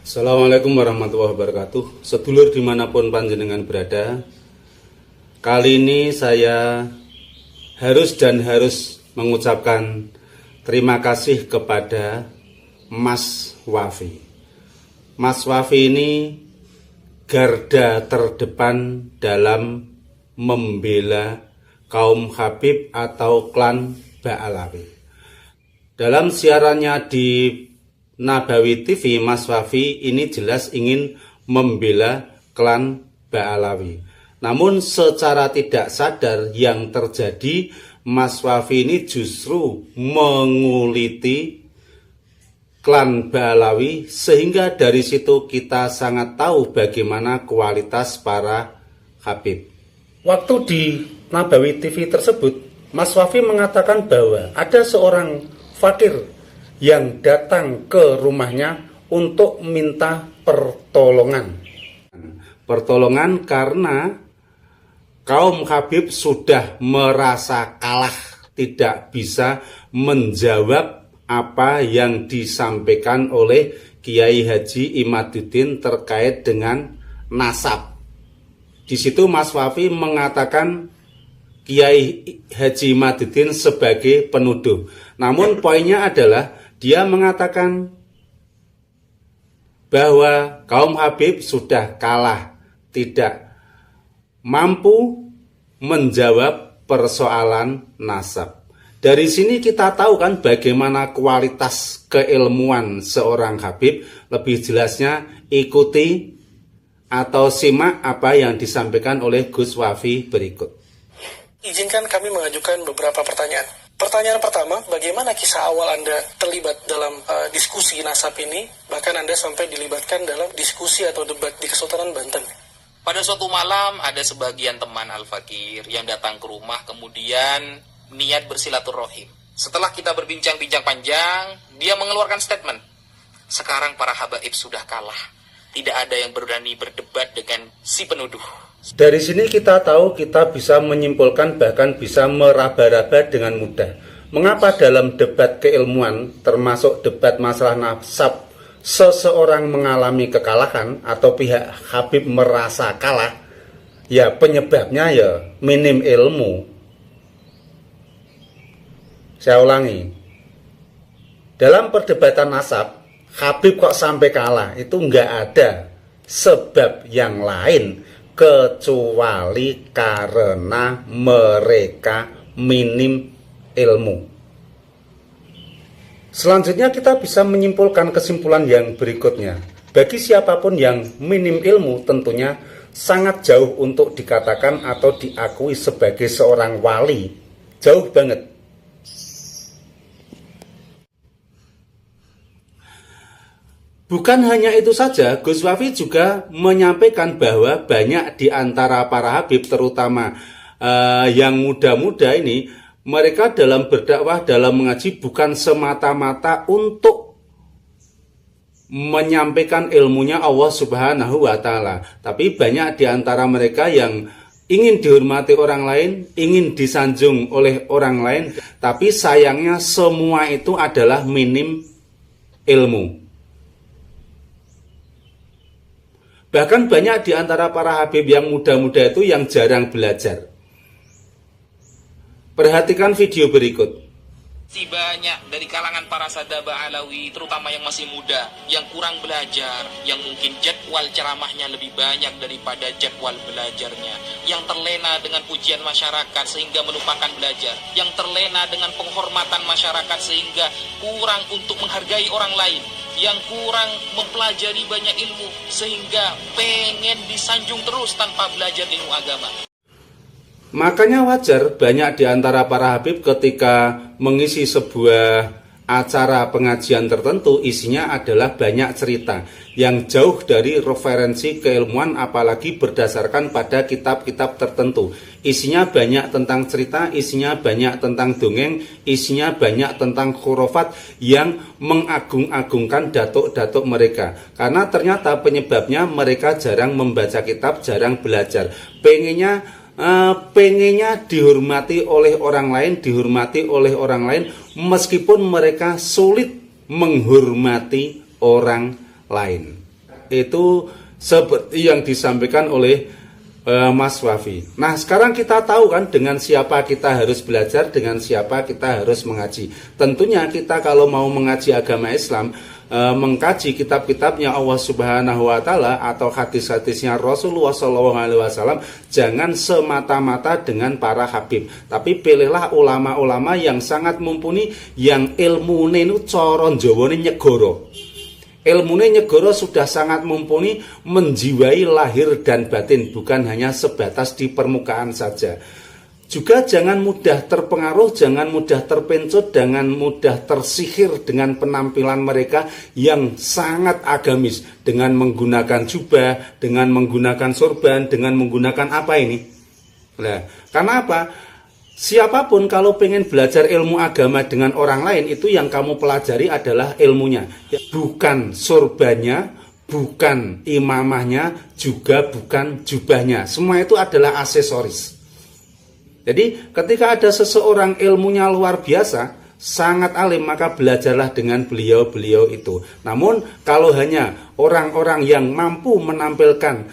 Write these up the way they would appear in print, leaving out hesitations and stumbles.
Assalamualaikum warahmatullahi wabarakatuh. Sedulur dimanapun panjenengan berada, kali ini saya harus mengucapkan terima kasih kepada Mas Wafi. Mas Wafi ini garda terdepan dalam membela kaum Habib atau klan Ba'alawi. Dalam siarannya di Nabawi TV, Mas Wafi ini jelas ingin membela klan Ba'alawi. Namun secara tidak sadar yang terjadi, Mas Wafi ini justru menguliti klan Ba'alawi, sehingga dari situ kita sangat tahu bagaimana kualitas para Habib. Waktu di Nabawi TV tersebut, Mas Wafi mengatakan bahwa ada seorang fakir yang datang ke rumahnya untuk minta pertolongan. Pertolongan karena kaum Habib sudah merasa kalah, tidak bisa menjawab apa yang disampaikan oleh Kiai Haji Imaduddin terkait dengan nasab. Di situ Mas Wafi mengatakan Kiai Haji Imaduddin sebagai penuduh. Namun poinnya adalah dia mengatakan bahwa kaum Habib sudah kalah, tidak mampu menjawab persoalan nasab. Dari sini kita tahu kan bagaimana kualitas keilmuan seorang Habib. Lebih jelasnya ikuti atau simak apa yang disampaikan oleh Gus Wafi berikut. Izinkan kami mengajukan beberapa pertanyaan. Pertanyaan pertama, bagaimana kisah awal Anda terlibat dalam diskusi nasab ini, bahkan Anda sampai dilibatkan dalam diskusi atau debat di Kesultanan Banten? Pada suatu malam ada sebagian teman Al-Fakir yang datang ke rumah, kemudian niat bersilaturahim. Setelah kita berbincang-bincang panjang, dia mengeluarkan statement. Sekarang para habaib sudah kalah. Tidak ada yang berani berdebat dengan si penuduh. Dari sini kita tahu kita bisa menyimpulkan, bahkan bisa meraba-raba dengan mudah. Mengapa dalam debat keilmuan, termasuk debat masalah nasab, seseorang mengalami kekalahan atau pihak Habib merasa kalah? Ya penyebabnya ya minim ilmu. Saya ulangi, dalam perdebatan nasab, Habib kok sampai kalah? Itu nggak ada sebab yang lain kecuali karena mereka minim ilmu. Selanjutnya kita bisa menyimpulkan kesimpulan yang berikutnya. Bagi siapapun yang minim ilmu tentunya sangat jauh untuk dikatakan atau diakui sebagai seorang wali. Jauh banget. Bukan hanya itu saja, Gus Wafi juga menyampaikan bahwa banyak di antara para Habib, terutama yang muda-muda ini, mereka dalam berdakwah, dalam mengaji bukan semata-mata untuk menyampaikan ilmunya Allah Subhanahu wa Ta'ala, tapi banyak di antara mereka yang ingin dihormati orang lain, ingin disanjung oleh orang lain, tapi sayangnya semua itu adalah minim ilmu. Bahkan banyak di antara para Habib yang muda-muda itu yang jarang belajar. Perhatikan video berikut. Si banyak dari kalangan para sada Ba'alawi, terutama yang masih muda, yang kurang belajar, yang mungkin jadwal ceramahnya lebih banyak daripada jadwal belajarnya, yang terlena dengan pujian masyarakat sehingga melupakan belajar, yang terlena dengan penghormatan masyarakat sehingga kurang untuk menghargai orang lain, yang kurang mempelajari banyak ilmu sehingga pengen disanjung terus tanpa belajar ilmu agama. Makanya wajar banyak di antara para Habib ketika mengisi sebuah acara pengajian tertentu, isinya adalah banyak cerita yang jauh dari referensi keilmuan, apalagi berdasarkan pada kitab-kitab tertentu. Isinya banyak tentang cerita, isinya banyak tentang dongeng, isinya banyak tentang khurafat yang mengagung-agungkan datuk-datuk mereka. Karena ternyata penyebabnya mereka jarang membaca kitab, jarang belajar. Pengennya dihormati oleh orang lain, meskipun mereka sulit menghormati orang lain. Itu seperti yang disampaikan oleh Mas Wafi. Nah, sekarang kita tahu kan dengan siapa kita harus belajar, dengan siapa kita harus mengaji. Tentunya kita kalau mau mengaji agama Islam, mengkaji kitab-kitabnya Allah Subhanahu wa taala atau hadis-hadisnya Rasulullah SAW, jangan semata-mata dengan para habib, tapi pilihlah ulama-ulama yang sangat mumpuni, yang ilmune nu cara Jawane nyegoro. Ilmune nyegoro sudah sangat mumpuni, menjiwai lahir dan batin, bukan hanya sebatas di permukaan saja. Juga jangan mudah terpengaruh, jangan mudah terpencut, jangan mudah tersihir dengan penampilan mereka yang sangat agamis, dengan menggunakan jubah, dengan menggunakan sorban, dengan menggunakan apa ini? Nah, karena apa? Siapapun kalau pengen belajar ilmu agama dengan orang lain, itu yang kamu pelajari adalah ilmunya, bukan sorbannya, bukan imamahnya, juga bukan jubahnya. Semua itu adalah aksesoris. Jadi ketika ada seseorang ilmunya luar biasa, sangat alim, maka belajarlah dengan beliau-beliau itu. Namun kalau hanya orang-orang yang mampu menampilkan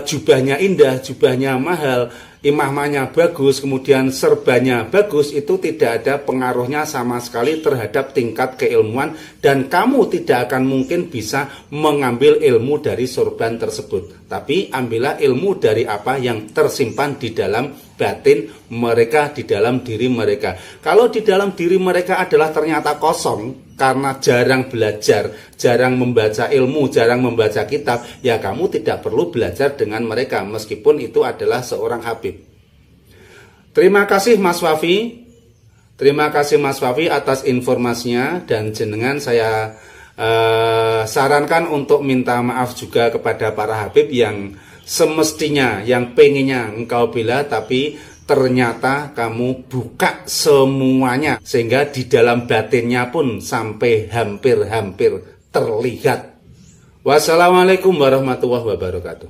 jubahnya indah, jubahnya mahal, imamahnya bagus, kemudian serbanya bagus, itu tidak ada pengaruhnya sama sekali terhadap tingkat keilmuan, dan kamu tidak akan mungkin bisa mengambil ilmu dari sorban tersebut. Tapi ambillah ilmu dari apa yang tersimpan di dalam batin mereka, di dalam diri mereka. Kalau di dalam diri mereka adalah ternyata kosong karena jarang belajar, jarang membaca ilmu, jarang membaca kitab, ya kamu tidak perlu belajar dengan mereka meskipun itu adalah seorang habib. Terima kasih Mas Wafi. Terima kasih Mas Wafi atas informasinya, dan jenengan saya sarankan untuk minta maaf juga kepada para habib yang semestinya, yang pengennya engkau bela, tapi ternyata kamu buka semuanya sehingga di dalam batinnya pun sampai hampir-hampir terlihat. Wassalamualaikum warahmatullahi wabarakatuh.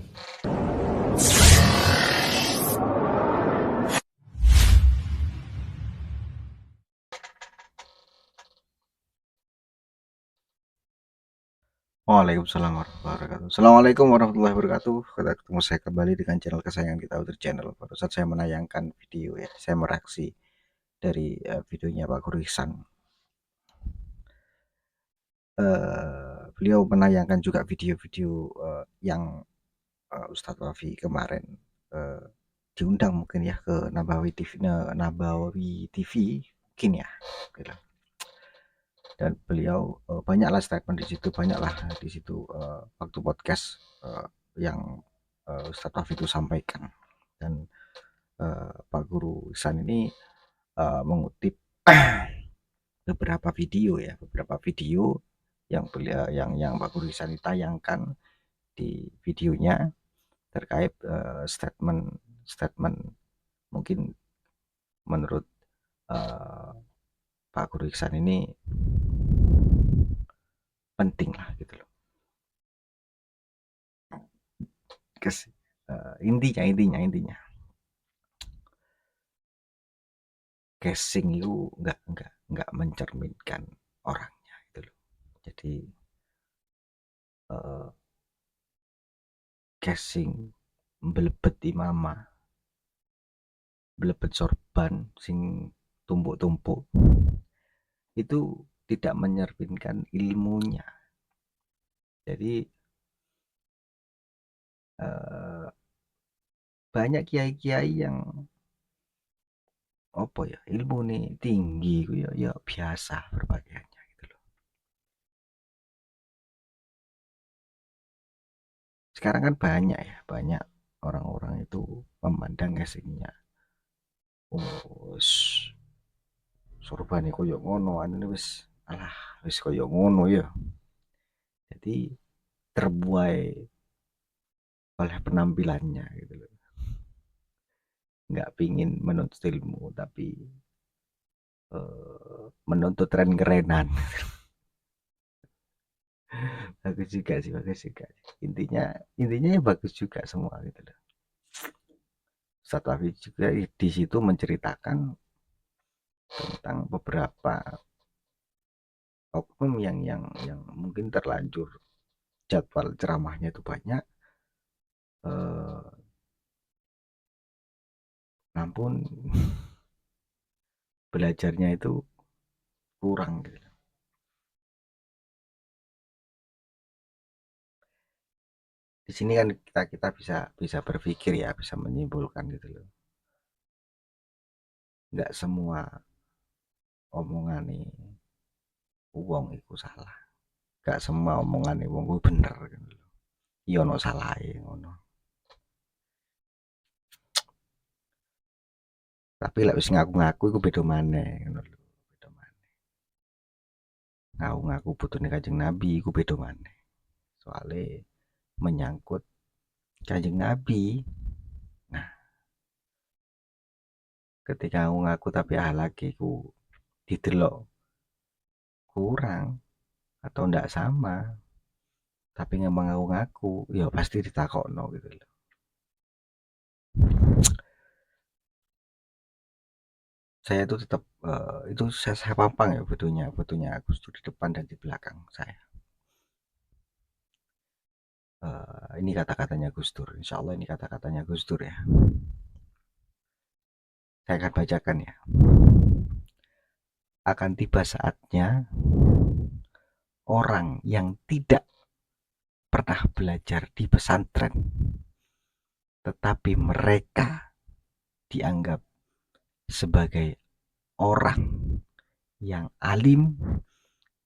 Waalaikumsalam warahmatullahi wabarakatuh. Assalamualaikum warahmatullahi wabarakatuh. Ketemu saya kembali dengan channel kesayangan kita, Outer Channel. Baru saat saya menayangkan video ya, saya mereaksi dari videonya Pak Guru Ihsan. Beliau menayangkan juga video-video yang Ustadz Wafi kemarin diundang mungkin ya ke Nabawi TV mungkin ya. Gitu. Dan beliau banyaklah statement di situ, waktu podcast yang Ustadz Wafi itu sampaikan, dan Pak Guru Ihsan ini mengutip beberapa video yang Pak Guru Ihsan ditayangkan di videonya terkait statement mungkin menurut Pak Guru Ihsan ini penting lah gitu loh. Intinya casing itu nggak mencerminkan orangnya gitu loh. Jadi casing belebet imamah, belebet sorban sing tumpuk-tumpuk, itu tidak menyerpinkan ilmunya. Jadi banyak kiai-kiai yang ilmu nih tinggi ya biasa berpakaiannya gitu loh. Sekarang kan banyak orang-orang itu memandang casingnya, sorban koyo ngono, wis koyo ngono ya. Jadi terbuai oleh penampilannya gitu loh. Nggak pingin menuntut ilmu, tapi menuntut keren-kerenan. bagus juga. Intinya ya bagus juga semua gitu loh. Ustadz Wafi juga di situ menceritakan tentang beberapa oknum yang mungkin terlanjur jadwal ceramahnya itu banyak, namun belajarnya itu kurang gitu. Di sini kan kita bisa berpikir ya, bisa menyimpulkan gitu loh. Nggak semua omongan nih wong iku salah. Nggak semua omongan nih wong iku bener gitu loh. Iya ono salahe ngono. Tapi lek wis ngaku-ngaku iku beda maneh ngono lho. Beda maneh. Ngaku-ngaku putune Kanjeng Nabi iku beda maneh. Soale menyangkut Kanjeng Nabi. Nah, ketika ngaku tapi lagi ku didelok kurang atau ndak sama, tapi ngemang ngaku-ngaku, ya pasti ditakokno gitu loh. Saya itu tetap itu saya pampang ya fotonya Agus Dur di depan dan di belakang saya. Ini kata-katanya Gus Dur. Insya Allah ini kata-katanya Gus Dur ya. Saya akan bacakan ya. Akan tiba saatnya orang yang tidak pernah belajar di pesantren, tetapi mereka dianggap sebagai orang yang alim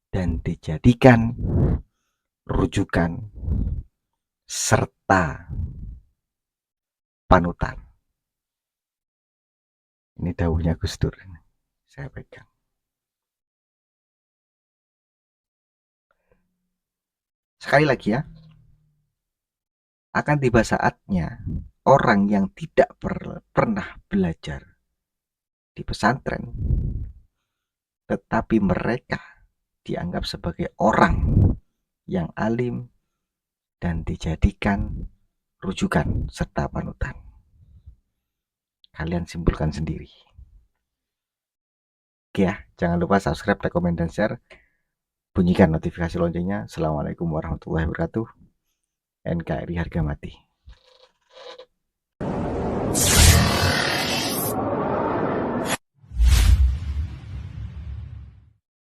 dan dijadikan rujukan serta panutan. Ini dawuhnya Gus Dur. Saya pegang. Sekali lagi ya. Akan tiba saatnya orang yang tidak pernah belajar di pesantren, tetapi mereka dianggap sebagai orang yang alim dan dijadikan rujukan serta panutan. Kalian simpulkan sendiri. Oke ya, jangan lupa subscribe, like, komen, dan share. Bunyikan notifikasi loncengnya. Assalamualaikum warahmatullahi wabarakatuh. NKRI harga mati.